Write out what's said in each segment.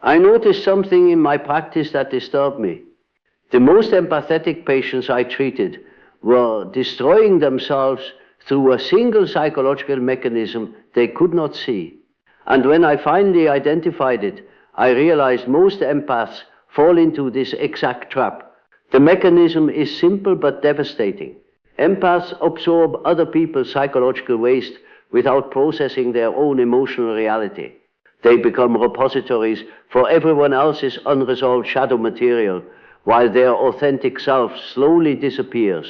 I noticed something in my practice that disturbed me. The most empathetic patients I treated were destroying themselves through a single psychological mechanism they could not see. And when I finally identified it, I realized most empaths fall into this exact trap. The mechanism is simple but devastating. Empaths absorb other people's psychological waste without processing their own emotional reality. They become repositories for everyone else's unresolved shadow material, while their authentic self slowly disappears.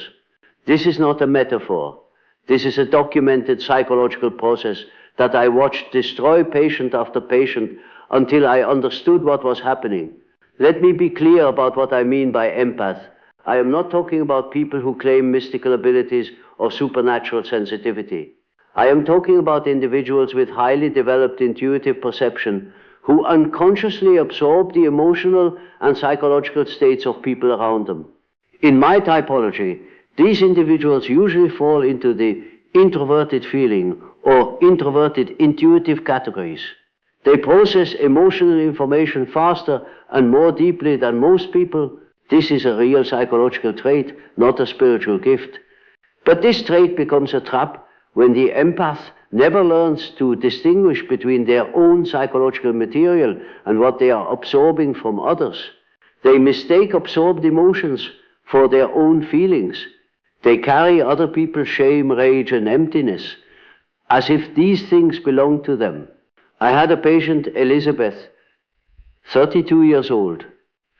This is not a metaphor. This is a documented psychological process that I watched destroy patient after patient until I understood what was happening. Let me be clear about what I mean by empath. I am not talking about people who claim mystical abilities or supernatural sensitivity. I am talking about individuals with highly developed intuitive perception who unconsciously absorb the emotional and psychological states of people around them. In my typology, these individuals usually fall into the introverted feeling or introverted intuitive categories. They process emotional information faster and more deeply than most people. This is a real psychological trait, not a spiritual gift. But this trait becomes a trap when the empath never learns to distinguish between their own psychological material and what they are absorbing from others. They mistake absorbed emotions for their own feelings. They carry other people's shame, rage, and emptiness as if these things belong to them. I had a patient, Elizabeth, 32 years old.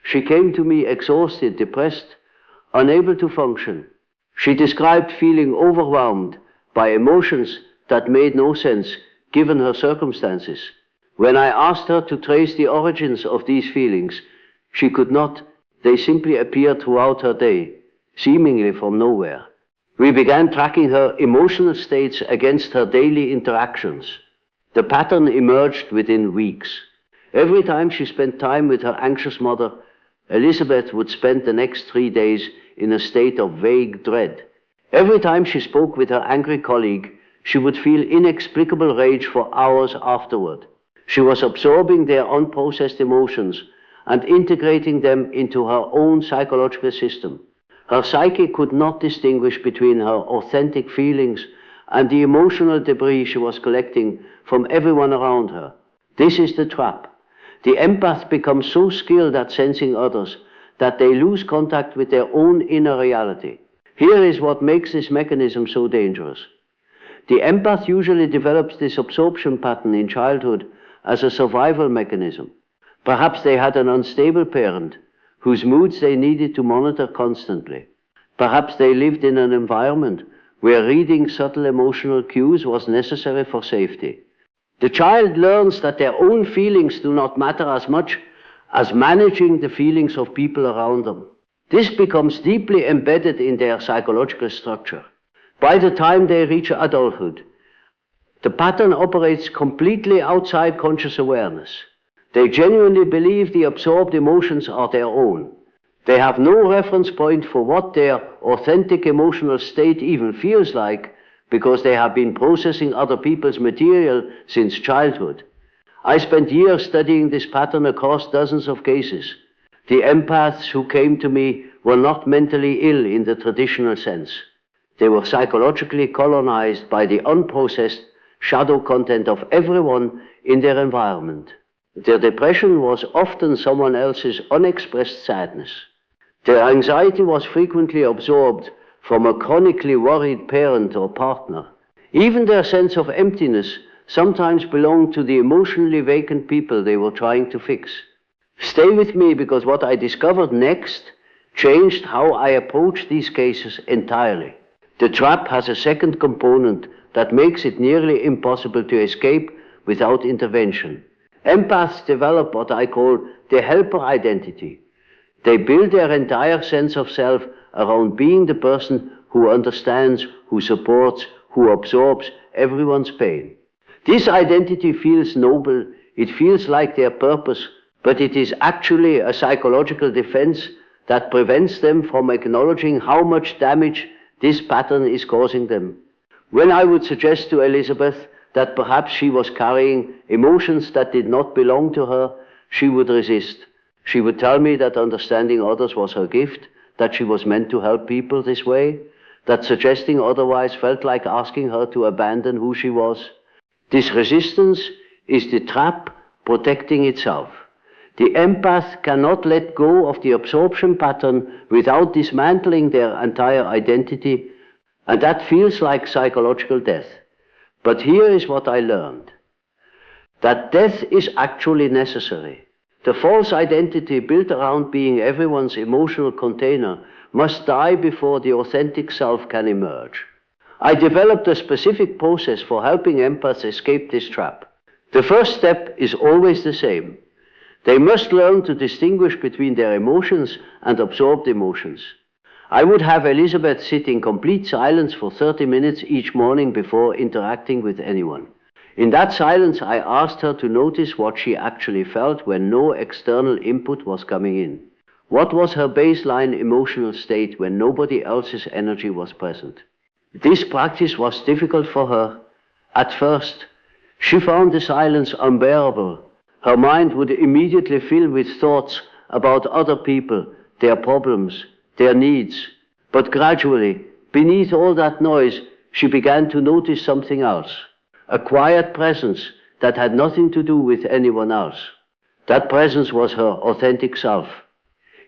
She came to me exhausted, depressed, unable to function. She described feeling overwhelmed by emotions that made no sense given her circumstances. When I asked her to trace the origins of these feelings, she could not. They simply appeared throughout her day, seemingly from nowhere. We began tracking her emotional states against her daily interactions. The pattern emerged within weeks. Every time she spent time with her anxious mother, Elizabeth would spend the next 3 days in a state of vague dread. Every time she spoke with her angry colleague, she would feel inexplicable rage for hours afterward. She was absorbing their unprocessed emotions and integrating them into her own psychological system. Her psyche could not distinguish between her authentic feelings and the emotional debris she was collecting from everyone around her. This is the trap. The empath becomes so skilled at sensing others that they lose contact with their own inner reality. Here is what makes this mechanism so dangerous. The empath usually develops this absorption pattern in childhood as a survival mechanism. Perhaps they had an unstable parent whose moods they needed to monitor constantly. Perhaps they lived in an environment where reading subtle emotional cues was necessary for safety. The child learns that their own feelings do not matter as much as managing the feelings of people around them. This becomes deeply embedded in their psychological structure. By the time they reach adulthood, the pattern operates completely outside conscious awareness. They genuinely believe the absorbed emotions are their own. They have no reference point for what their authentic emotional state even feels like because they have been processing other people's material since childhood. I spent years studying this pattern across dozens of cases. The empaths who came to me were not mentally ill in the traditional sense. They were psychologically colonized by the unprocessed shadow content of everyone in their environment. Their depression was often someone else's unexpressed sadness. Their anxiety was frequently absorbed from a chronically worried parent or partner. Even their sense of emptiness sometimes belonged to the emotionally vacant people they were trying to fix. Stay with me because what I discovered next changed how I approach these cases entirely. The trap has a second component that makes it nearly impossible to escape without intervention. Empaths develop what I call the helper identity. They build their entire sense of self around being the person who understands, who supports, who absorbs everyone's pain. This identity feels noble, it feels like their purpose, but it is actually a psychological defense that prevents them from acknowledging how much damage this pattern is causing them. When I would suggest to Elizabeth that perhaps she was carrying emotions that did not belong to her, she would resist. She would tell me that understanding others was her gift, that she was meant to help people this way, that suggesting otherwise felt like asking her to abandon who she was. This resistance is the trap protecting itself. The empath cannot let go of the absorption pattern without dismantling their entire identity, and that feels like psychological death. But here is what I learned, that death is actually necessary. The false identity built around being everyone's emotional container must die before the authentic self can emerge. I developed a specific process for helping empaths escape this trap. The first step is always the same. They must learn to distinguish between their emotions and absorbed emotions. I would have Elizabeth sit in complete silence for 30 minutes each morning before interacting with anyone. In that silence, I asked her to notice what she actually felt when no external input was coming in. What was her baseline emotional state when nobody else's energy was present? This practice was difficult for her. At first, she found the silence unbearable. Her mind would immediately fill with thoughts about other people, their problems, their needs. But gradually, beneath all that noise, she began to notice something else. A quiet presence that had nothing to do with anyone else. That presence was her authentic self.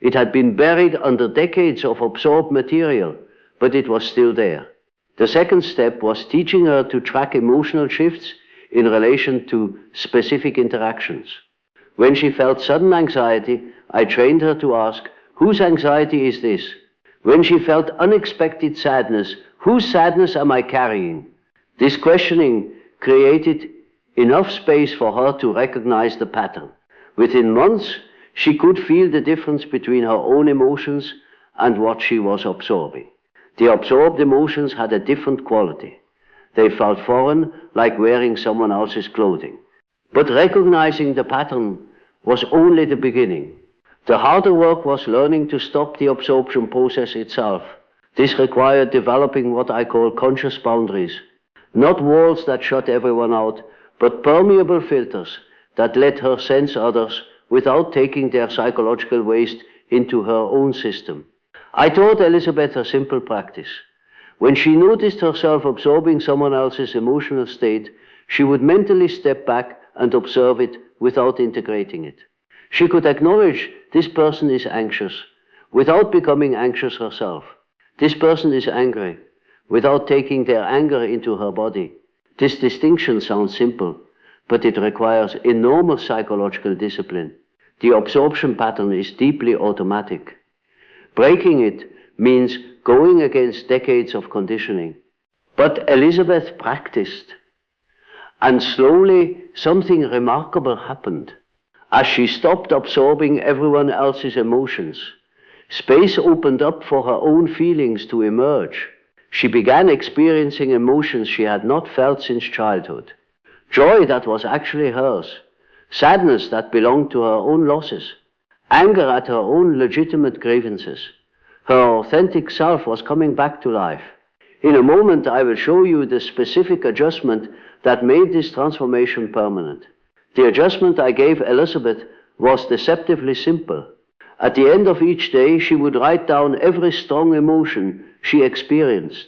It had been buried under decades of absorbed material, but it was still there. The second step was teaching her to track emotional shifts in relation to specific interactions. When she felt sudden anxiety, I trained her to ask, whose anxiety is this? When she felt unexpected sadness, whose sadness am I carrying? This questioning created enough space for her to recognize the pattern. Within months, she could feel the difference between her own emotions and what she was absorbing. The absorbed emotions had a different quality. They felt foreign, like wearing someone else's clothing. But recognizing the pattern was only the beginning. The harder work was learning to stop the absorption process itself. This required developing what I call conscious boundaries. Not walls that shut everyone out, but permeable filters that let her sense others without taking their psychological waste into her own system. I taught Elizabeth a simple practice. When she noticed herself absorbing someone else's emotional state, she would mentally step back and observe it without integrating it. She could acknowledge this person is anxious without becoming anxious herself. This person is angry without taking their anger into her body. This distinction sounds simple, but it requires enormous psychological discipline. The absorption pattern is deeply automatic. Breaking it means going against decades of conditioning. But Elizabeth practiced, and slowly something remarkable happened. As she stopped absorbing everyone else's emotions, space opened up for her own feelings to emerge. She began experiencing emotions she had not felt since childhood. Joy that was actually hers, sadness that belonged to her own losses, anger at her own legitimate grievances. Her authentic self was coming back to life. In a moment, I will show you the specific adjustment that made this transformation permanent. The adjustment I gave Elizabeth was deceptively simple. At the end of each day, she would write down every strong emotion she experienced.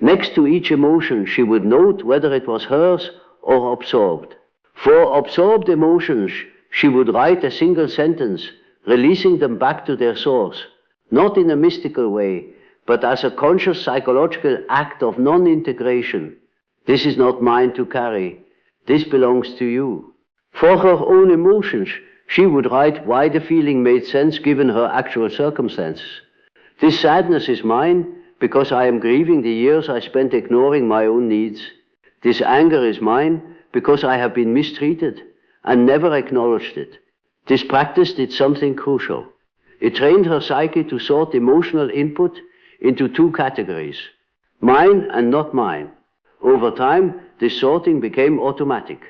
Next to each emotion, she would note whether it was hers or absorbed. For absorbed emotions, she would write a single sentence, releasing them back to their source, not in a mystical way, but as a conscious psychological act of non-integration. This is not mine to carry. This belongs to you. For her own emotions, she would write why the feeling made sense given her actual circumstances. This sadness is mine because I am grieving the years I spent ignoring my own needs. This anger is mine because I have been mistreated and never acknowledged it. This practice did something crucial. It trained her psyche to sort emotional input into two categories, mine and not mine. Over time, this sorting became automatic.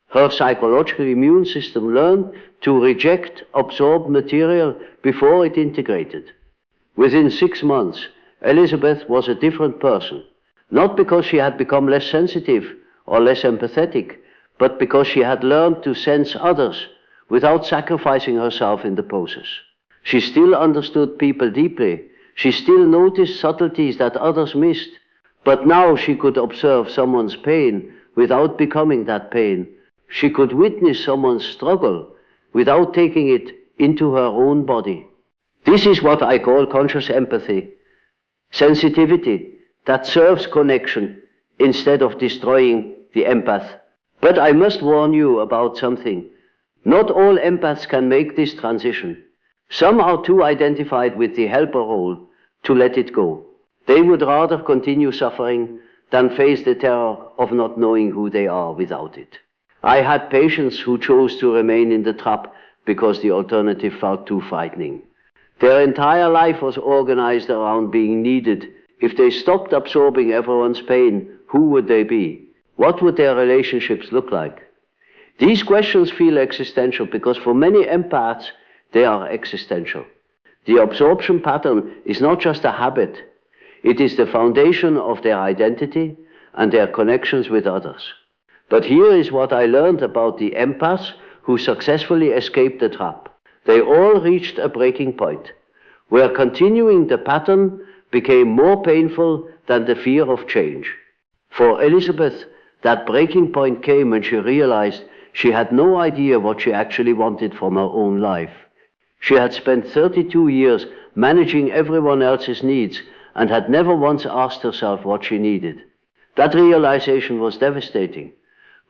Her psychological immune system learned to reject absorbed material before it integrated. Within 6 months, Elizabeth was a different person, not because she had become less sensitive or less empathetic, but because she had learned to sense others without sacrificing herself in the process. She still understood people deeply. She still noticed subtleties that others missed. But now she could observe someone's pain without becoming that pain. She could witness someone's struggle without taking it into her own body. This is what I call conscious empathy, sensitivity that serves connection instead of destroying the empath. But I must warn you about something. Not all empaths can make this transition. Some are too identified with the helper role to let it go. They would rather continue suffering than face the terror of not knowing who they are without it. I had patients who chose to remain in the trap because the alternative felt too frightening. Their entire life was organized around being needed. If they stopped absorbing everyone's pain, who would they be? What would their relationships look like? These questions feel existential because for many empaths, they are existential. The absorption pattern is not just a habit. It is the foundation of their identity and their connections with others. But here is what I learned about the empaths who successfully escaped the trap. They all reached a breaking point, where continuing the pattern became more painful than the fear of change. For Elizabeth, that breaking point came when she realized she had no idea what she actually wanted from her own life. She had spent 32 years managing everyone else's needs and had never once asked herself what she needed. That realization was devastating,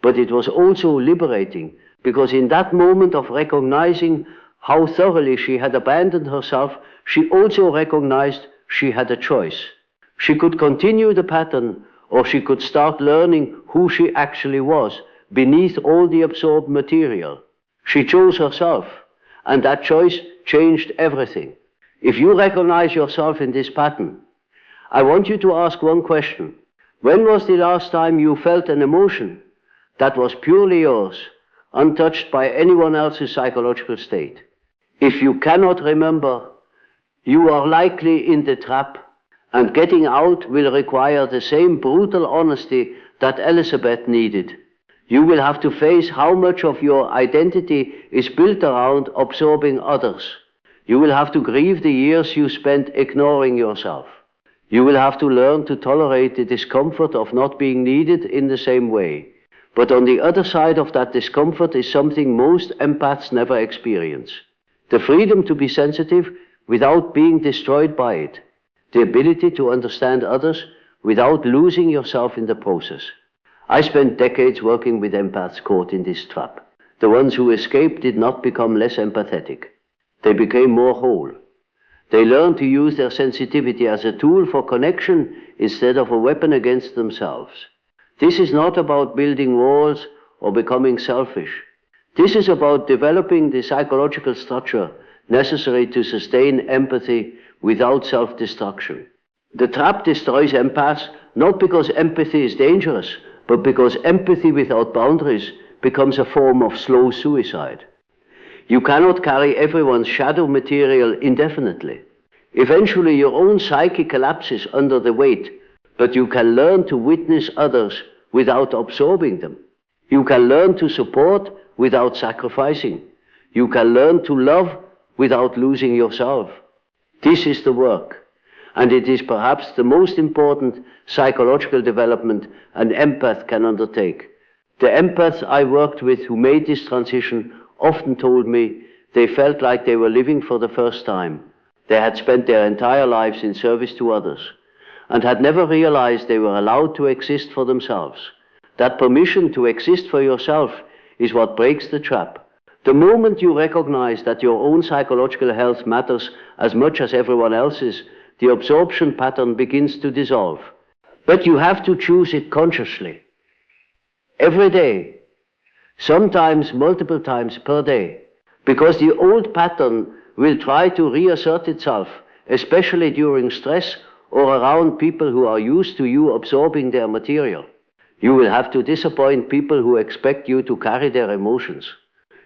but it was also liberating, because in that moment of recognizing how thoroughly she had abandoned herself, she also recognized she had a choice. She could continue the pattern, or she could start learning who she actually was beneath all the absorbed material. She chose herself, and that choice changed everything. If you recognize yourself in this pattern, I want you to ask one question. When was the last time you felt an emotion that was purely yours, untouched by anyone else's psychological state? If you cannot remember, you are likely in the trap, and getting out will require the same brutal honesty that Elizabeth needed. You will have to face how much of your identity is built around absorbing others. You will have to grieve the years you spent ignoring yourself. You will have to learn to tolerate the discomfort of not being needed in the same way. But on the other side of that discomfort is something most empaths never experience. The freedom to be sensitive without being destroyed by it. The ability to understand others without losing yourself in the process. I spent decades working with empaths caught in this trap. The ones who escaped did not become less empathetic. They became more whole. They learned to use their sensitivity as a tool for connection instead of a weapon against themselves. This is not about building walls or becoming selfish. This is about developing the psychological structure necessary to sustain empathy without self-destruction. The trap destroys empaths not because empathy is dangerous, but because empathy without boundaries becomes a form of slow suicide. You cannot carry everyone's shadow material indefinitely. Eventually your own psyche collapses under the weight, but you can learn to witness others without absorbing them. You can learn to support without sacrificing. You can learn to love without losing yourself. This is the work, and it is perhaps the most important psychological development an empath can undertake. The empaths I worked with who made this transition often told me they felt like they were living for the first time. They had spent their entire lives in service to others and had never realized they were allowed to exist for themselves. That permission to exist for yourself is what breaks the trap. The moment you recognize that your own psychological health matters as much as everyone else's, the absorption pattern begins to dissolve. But you have to choose it consciously. Every day, sometimes multiple times per day, because the old pattern will try to reassert itself, especially during stress or around people who are used to you absorbing their material. You will have to disappoint people who expect you to carry their emotions.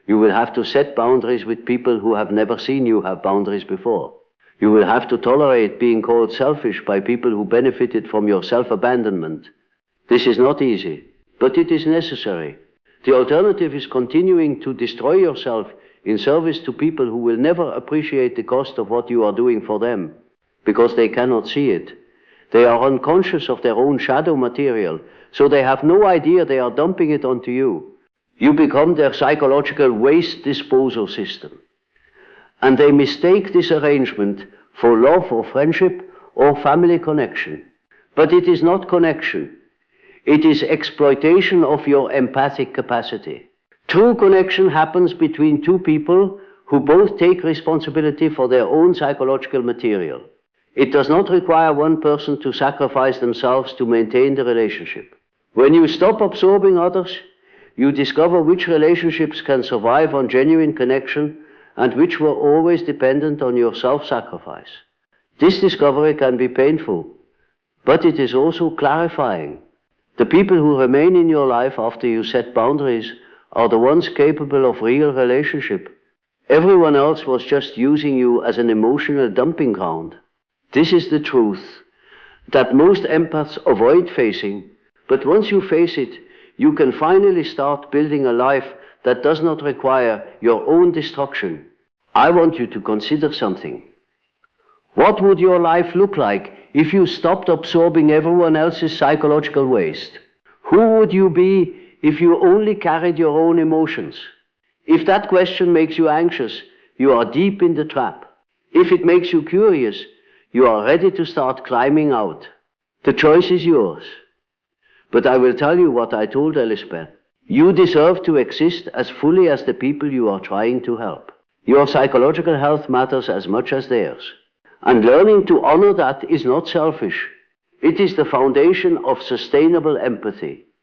You will have to set boundaries with people who have never seen you have boundaries before. You will have to tolerate being called selfish by people who benefited from your self-abandonment. This is not easy, but it is necessary. The alternative is continuing to destroy yourself in service to people who will never appreciate the cost of what you are doing for them, because they cannot see it. They are unconscious of their own shadow material, so they have no idea they are dumping it onto you. You become their psychological waste disposal system. And they mistake this arrangement for love or friendship or family connection. But it is not connection. It is exploitation of your empathic capacity. True connection happens between two people who both take responsibility for their own psychological material. It does not require one person to sacrifice themselves to maintain the relationship. When you stop absorbing others, you discover which relationships can survive on genuine connection and which were always dependent on your self-sacrifice. This discovery can be painful, but it is also clarifying. The people who remain in your life after you set boundaries are the ones capable of real relationship. Everyone else was just using you as an emotional dumping ground. This is the truth that most empaths avoid facing, but once you face it, you can finally start building a life that does not require your own destruction. I want you to consider something. What would your life look like if you stopped absorbing everyone else's psychological waste? Who would you be if you only carried your own emotions? If that question makes you anxious, you are deep in the trap. If it makes you curious, you are ready to start climbing out. The choice is yours. But I will tell you what I told Elizabeth. You deserve to exist as fully as the people you are trying to help. Your psychological health matters as much as theirs. And learning to honor that is not selfish. It is the foundation of sustainable empathy.